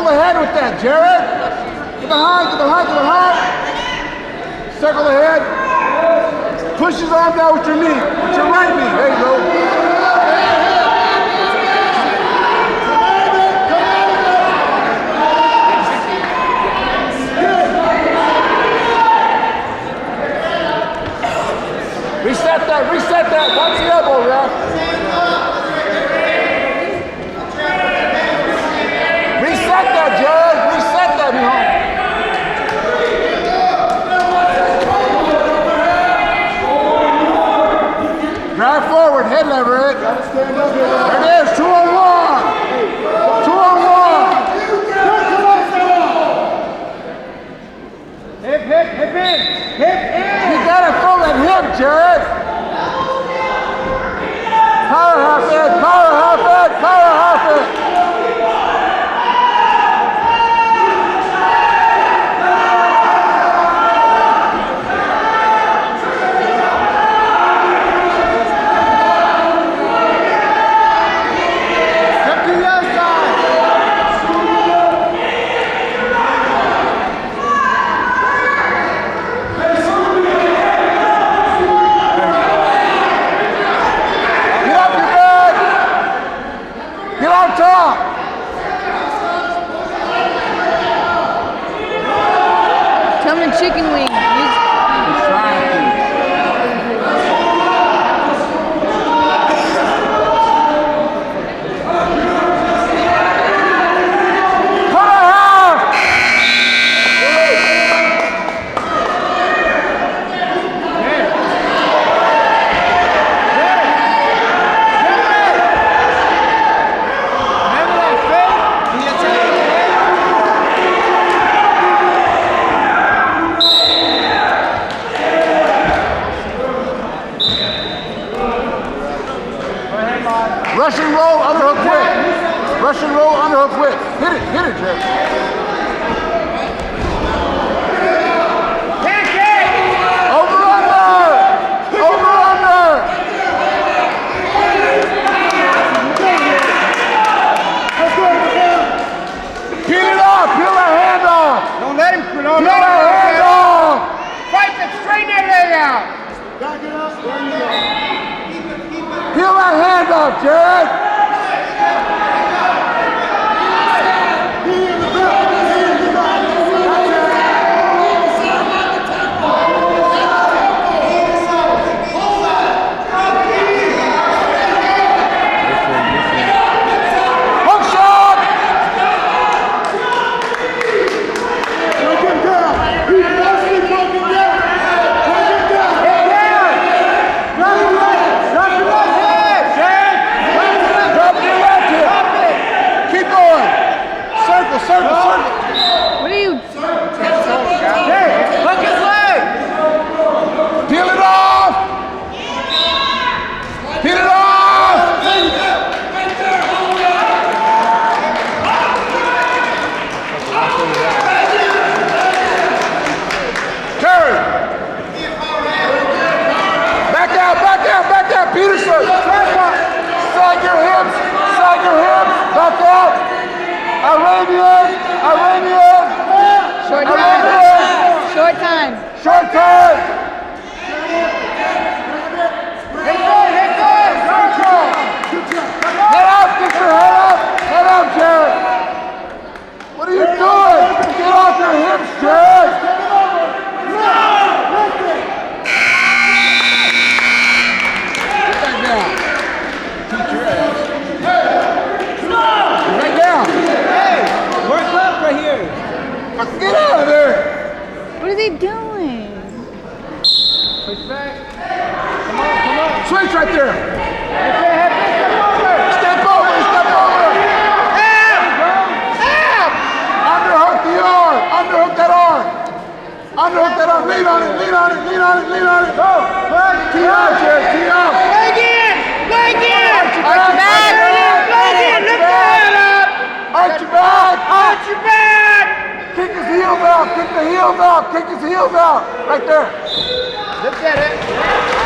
the head with that, Jared. Get behind, get behind, get behind. Circle the head. Push his arm down with your knee, with your right knee. There you go. Reset that. Watch the elbow, ref. Reset that, Jared. Reset that, drive forward, head lever it. There it is, 2 on 1. 2 on 1. Hip in. You gotta throw that hip, Jared. Power half it. Chicken wing. Russian roll, underhook whip. Russian roll, underhook whip. Hit it, Jared. Over, under. Peel it off, peel that hand off. Don't let him. Peel that hand off. Fight that, straighten that leg out. Back it up, there you go. Peel that hand off, Jared! Hook shot! Break him down! He must be broken down! Break him down! Get down! Drop your left head! Drop your left hip! Keep going! Circle! What are you? Hey, hook his leg! Peel it off! Peel it off! Turn! Back out, Peterson! Sag your hips! Back out! Arabian! Short time. Hit good! Head up, Jared! What are you doing? Get off your hips, Jared! Get down. Teach your ass. Right down. Hey, work up right here. Get out of there! What are they doing? Push back. Come on. Switch right there! Step over! Underhook the arm! Underhook that arm! Lean on it! Go! Tee up, Jared! Tee up! Leg in! Arch your back. Lift your head up! Arch your back! Arch your back! Kick his heels out! Right there! Lift that head.